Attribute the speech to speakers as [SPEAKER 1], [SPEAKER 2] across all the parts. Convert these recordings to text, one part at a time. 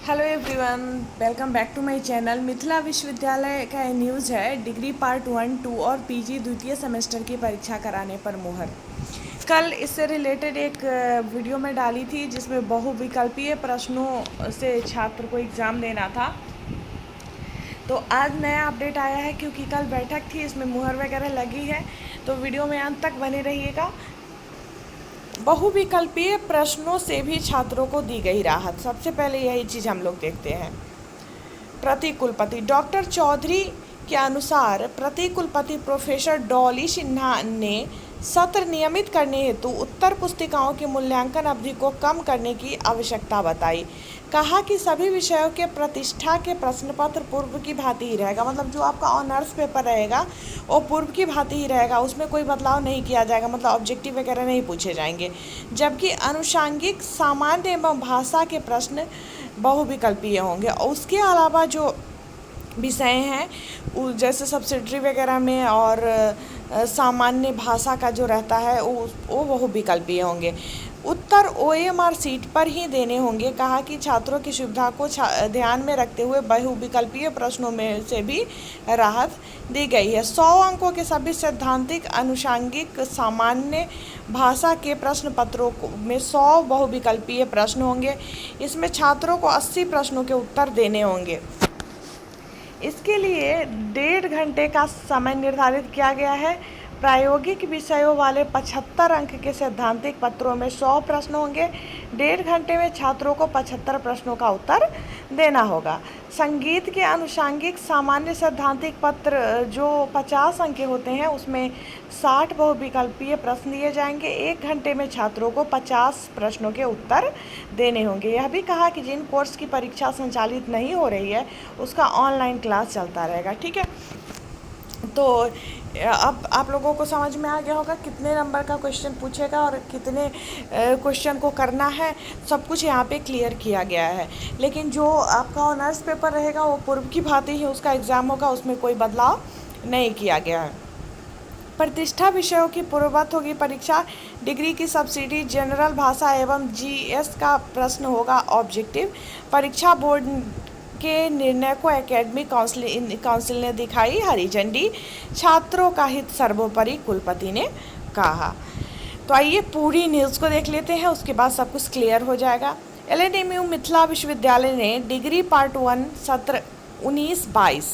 [SPEAKER 1] Hello everyone, welcome back to my channel. Mithila विश्वविद्यालय का ये न्यूज़ है। डिग्री पार्ट 1, 2 और पीजी द्वितीय सेमेस्टर की परीक्षा कराने पर मुहर। कल इससे रिलेटेड एक वीडियो में डाली थी जिसमें बहुविकल्पीय प्रश्नों से छात्र को एग्ज़ाम देना था। तो आज नया अपडेट आया है क्योंकि कल बैठक थी, इसमें मुहर वगैरह लगी है। तो वीडियो में अंत तक बने रहिएगा। बहुविकल्पीय प्रश्नों से भी छात्रों को दी गई राहत। सबसे पहले यही चीज़ हम लोग देखते हैं। प्रतिकुलपति डॉक्टर चौधरी के अनुसार प्रतिकुलपति प्रोफेसर डॉली सिन्हा ने सत्र नियमित करने हेतु उत्तर पुस्तिकाओं की मूल्यांकन अवधि को कम करने की आवश्यकता बताई। कहा कि सभी विषयों के प्रतिष्ठा के प्रश्न पत्र पूर्व की भांति ही रहेगा। मतलब जो आपका ऑनर्स पेपर रहेगा वो पूर्व की भांति ही रहेगा, उसमें कोई बदलाव नहीं किया जाएगा। मतलब ऑब्जेक्टिव वगैरह नहीं पूछे जाएंगे। जबकि अनुषांगिक सामान्य एवं भाषा के प्रश्न बहुविकल्पीय होंगे। और उसके अलावा जो विषय हैं जैसे सब्सिडरी वगैरह में और सामान्य भाषा का जो रहता है वो बहुविकल्पीय होंगे। उत्तर OMR सीट पर ही देने होंगे। कहा कि छात्रों की सुविधा को ध्यान में रखते हुए बहुविकल्पीय प्रश्नों में से भी राहत दी गई है। 100 अंकों के सभी सैद्धांतिक अनुषांगिक सामान्य भाषा के प्रश्न पत्रों में 100 बहुविकल्पीय प्रश्न होंगे। इसमें छात्रों को 80 प्रश्नों के उत्तर देने होंगे। इसके लिए 1.5 घंटे का समय निर्धारित किया गया है। प्रायोगिक विषयों वाले 75 अंक के सैद्धांतिक पत्रों में 100 प्रश्न होंगे। 1.5 घंटे में छात्रों को 75 प्रश्नों का उत्तर देना होगा। संगीत के अनुषांगिक सामान्य सैद्धांतिक पत्र जो 50 अंक के होते हैं उसमें 60 बहुविकल्पीय प्रश्न दिए जाएंगे। 1 घंटे में छात्रों को 50 प्रश्नों के उत्तर देने होंगे। यह भी कहा कि जिन कोर्स की परीक्षा संचालित नहीं हो रही है उसका ऑनलाइन क्लास चलता रहेगा। ठीक है, तो अब आप लोगों को समझ में आ गया होगा कितने नंबर का क्वेश्चन पूछेगा और कितने क्वेश्चन को करना है। सब कुछ यहाँ पे क्लियर किया गया है। लेकिन जो आपका ऑनर्स पेपर रहेगा वो पूर्व की भांति ही उसका एग्ज़ाम होगा, उसमें कोई बदलाव नहीं किया गया है। प्रतिष्ठा विषयों की पूर्ववत होगी परीक्षा। डिग्री की सब्सिडी जनरल भाषा एवं GS का प्रश्न होगा ऑब्जेक्टिव। परीक्षा बोर्ड के निर्णय को एकेडमिक काउंसिल ने दिखाई हरी झंडी। छात्रों का हित सर्वोपरि, कुलपति ने कहा। तो आइए पूरी न्यूज़ को देख लेते हैं, उसके बाद सब कुछ क्लियर हो जाएगा। LNMU मिथिला विश्वविद्यालय ने डिग्री पार्ट 1 सत्र 19-22,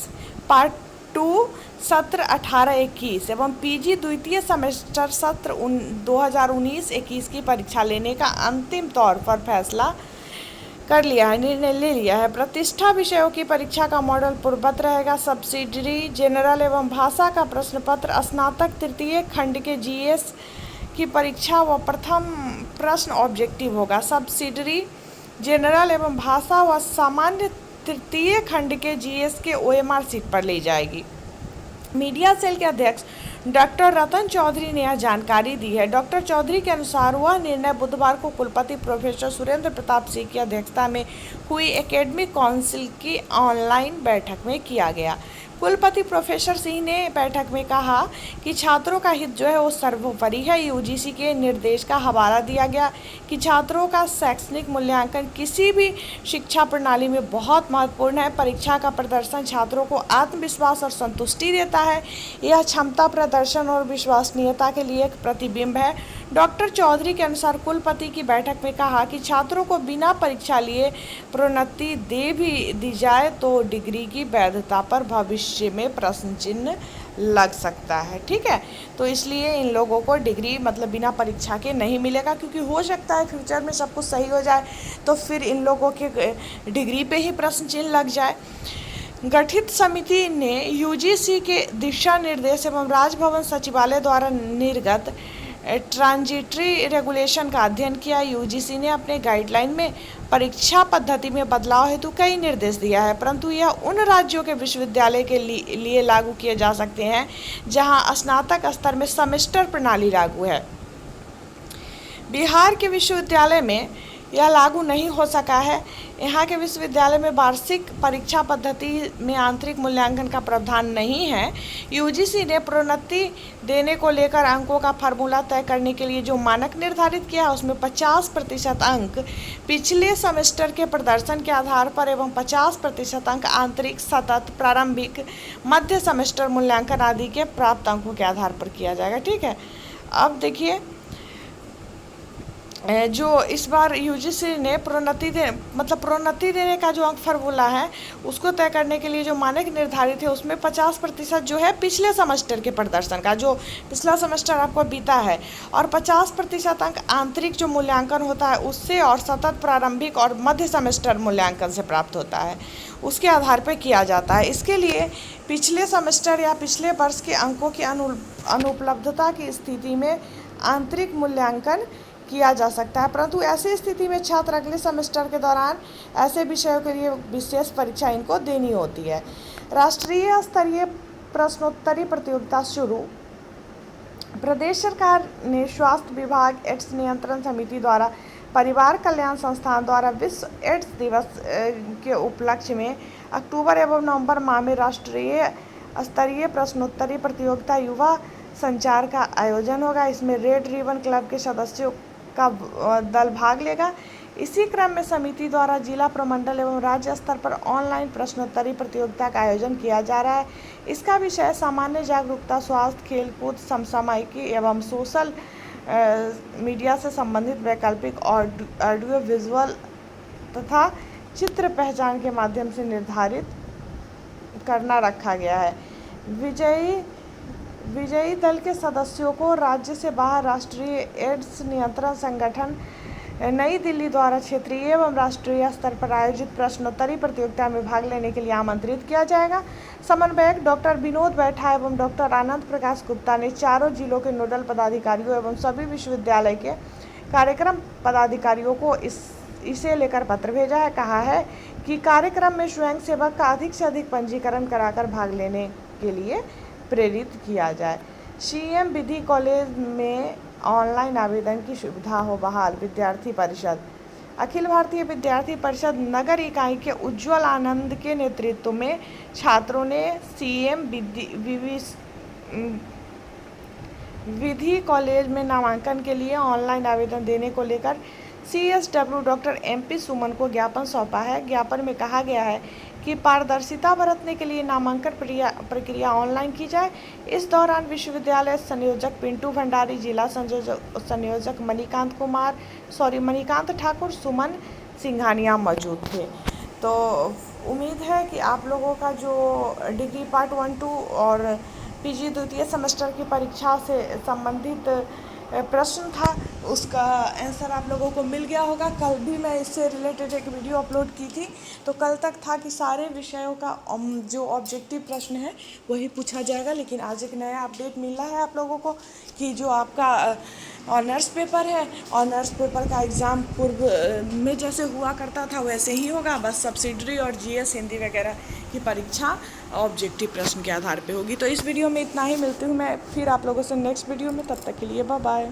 [SPEAKER 1] पार्ट 2 सत्र 18-21 एवं PG द्वितीय सेमेस्टर सत्र 2019-21 की परीक्षा लेने का अंतिम तौर पर फैसला कर लिया है, निर्णय ले लिया है। प्रतिष्ठा विषयों की परीक्षा का मॉडल पूर्ववत रहेगा। सब्सिडरी जनरल एवं भाषा का प्रश्न पत्र, स्नातक तृतीय खंड के GS की परीक्षा व प्रथम प्रश्न ऑब्जेक्टिव होगा। सब्सिडरी जनरल एवं भाषा व सामान्य तृतीय खंड के GS के OMR सीट पर ली जाएगी। मीडिया सेल के अध्यक्ष डॉक्टर रतन चौधरी ने यह जानकारी दी है। डॉक्टर चौधरी के अनुसार वह निर्णय बुधवार को कुलपति प्रोफेसर सुरेंद्र प्रताप सिंह की अध्यक्षता में हुई एकेडमिक काउंसिल की ऑनलाइन बैठक में किया गया। कुलपति प्रोफेसर सिंह ने बैठक में कहा कि छात्रों का हित जो है वो सर्वोपरि है। UGC के निर्देश का हवाला दिया गया कि छात्रों का शैक्षणिक मूल्यांकन किसी भी शिक्षा प्रणाली में बहुत महत्वपूर्ण है। परीक्षा का प्रदर्शन छात्रों को आत्मविश्वास और संतुष्टि देता है। यह क्षमता, प्रदर्शन और विश्वसनीयता के लिए एक प्रतिबिंब है। डॉक्टर चौधरी के अनुसार कुलपति की बैठक में कहा कि छात्रों को बिना परीक्षा लिए प्रोन्नति दी जाए तो डिग्री की वैधता पर भविष्य में प्रश्न चिन्ह लग सकता है। ठीक है, तो इसलिए इन लोगों को डिग्री मतलब बिना परीक्षा के नहीं मिलेगा, क्योंकि हो सकता है फ्यूचर में सब कुछ सही हो जाए तो फिर इन लोगों के डिग्री पे ही प्रश्न चिन्ह लग जाए। गठित समिति ने UGC के दिशा निर्देश एवं राजभवन सचिवालय द्वारा निर्गत ट्रांजिटरी रेगुलेशन का अध्ययन किया। UGC ने अपने गाइडलाइन में परीक्षा पद्धति में बदलाव हेतु कई निर्देश दिया है, परंतु यह उन राज्यों के विश्वविद्यालय के लिए लागू किए जा सकते हैं जहां स्नातक स्तर में सेमेस्टर प्रणाली लागू है। बिहार के विश्वविद्यालय में यह लागू नहीं हो सका है। यहाँ के विश्वविद्यालय में वार्षिक परीक्षा पद्धति में आंतरिक मूल्यांकन का प्रावधान नहीं है। यूजीसी ने प्रोन्नति देने को लेकर अंकों का फार्मूला तय करने के लिए जो मानक निर्धारित किया है उसमें 50% अंक पिछले सेमेस्टर के प्रदर्शन के आधार पर एवं 50% अंक आंतरिक, सतत, प्रारंभिक, मध्य सेमेस्टर मूल्यांकन आदि के प्राप्त अंकों के आधार पर किया जाएगा। ठीक है, अब देखिए जो इस बार यूजीसी ने प्रोन्नति देने का जो अंक फार्मूला है उसको तय करने के लिए जो मानक निर्धारित है उसमें 50% जो है पिछले सेमेस्टर के प्रदर्शन का, जो पिछला सेमेस्टर आपको बीता है, और 50% अंक आंतरिक जो मूल्यांकन होता है उससे, और सतत, प्रारंभिक और मध्य सेमेस्टर मूल्यांकन से प्राप्त होता है, उसके आधार पर किया जाता है। इसके लिए पिछले सेमेस्टर या पिछले वर्ष के अंकों की अनुपलब्धता की स्थिति में आंतरिक मूल्यांकन किया जा सकता है, परंतु ऐसी स्थिति में छात्र अगले सेमेस्टर के दौरान ऐसे विषयों के लिए विशेष परीक्षा इनको देनी होती है। राष्ट्रीय स्तरीय प्रश्नोत्तरी प्रतियोगिता शुरू। प्रदेश सरकार ने स्वास्थ्य विभाग, एड्स नियंत्रण समिति द्वारा परिवार कल्याण संस्थान द्वारा विश्व एड्स दिवस के उपलक्ष्य में अक्टूबर एवं नवंबर माह में राष्ट्रीय स्तरीय प्रश्नोत्तरी प्रतियोगिता युवा संचार का आयोजन होगा। इसमें रेड रिबन क्लब के सदस्यों का दल भाग लेगा। इसी क्रम में समिति द्वारा जिला, प्रमंडल एवं राज्य स्तर पर ऑनलाइन प्रश्नोत्तरी प्रतियोगिता का आयोजन किया जा रहा है। इसका विषय सामान्य जागरूकता, स्वास्थ्य, खेलकूद, समसामयिकी एवं सोशल मीडिया से संबंधित वैकल्पिक ऑडियो विजुअल तथा चित्र पहचान के माध्यम से निर्धारित करना रखा गया है। विजयी दल के सदस्यों को राज्य से बाहर राष्ट्रीय एड्स नियंत्रण संगठन नई दिल्ली द्वारा क्षेत्रीय एवं राष्ट्रीय स्तर पर आयोजित प्रश्नोत्तरी प्रतियोगिता में भाग लेने के लिए आमंत्रित किया जाएगा। समन्वयक डॉक्टर विनोद बैठा एवं डॉक्टर आनंद प्रकाश गुप्ता ने चारों जिलों के नोडल पदाधिकारियों एवं सभी विश्वविद्यालय के कार्यक्रम पदाधिकारियों को इसे लेकर पत्र भेजा है। कहा है कि कार्यक्रम में स्वयंसेवक का अधिक से अधिक पंजीकरण कराकर भाग लेने के लिए प्रेरित किया जाए। सीएम विधि कॉलेज में ऑनलाइन आवेदन की सुविधा हो बहाल। विद्यार्थी परिषद। अखिल भारतीय विद्यार्थी परिषद नगर इकाई के उज्ज्वल आनंद के नेतृत्व में छात्रों ने सीएम विधि कॉलेज में नामांकन के लिए ऑनलाइन आवेदन देने को लेकर CSW डॉक्टर MP सुमन को ज्ञापन सौंपा है। ज्ञापन में कहा गया है कि पारदर्शिता बरतने के लिए नामांकन प्रक्रिया ऑनलाइन की जाए। इस दौरान विश्वविद्यालय संयोजक पिंटू भंडारी, जिला संयोजक मणिकांत ठाकुर, सुमन सिंघानिया मौजूद थे। तो उम्मीद है कि आप लोगों का जो डिग्री पार्ट 1, 2 और PG द्वितीय सेमेस्टर की परीक्षा से संबंधित प्रश्न था उसका आंसर आप लोगों को मिल गया होगा। कल भी मैं इससे रिलेटेड एक वीडियो अपलोड की थी, तो कल तक था कि सारे विषयों का जो ऑब्जेक्टिव प्रश्न है वही पूछा जाएगा, लेकिन आज एक नया अपडेट मिला है आप लोगों को कि जो आपका ऑनर्स पेपर है, ऑनर्स पेपर का एग्ज़ाम पूर्व में जैसे हुआ करता था वैसे ही होगा, बस सब्सिडरी और GS हिंदी वगैरह की परीक्षा ऑब्जेक्टिव प्रश्न के आधार पे होगी। तो इस वीडियो में इतना ही, मिलती हूँ मैं फिर आप लोगों से नेक्स्ट वीडियो में, तब तक के लिए बाय बाय।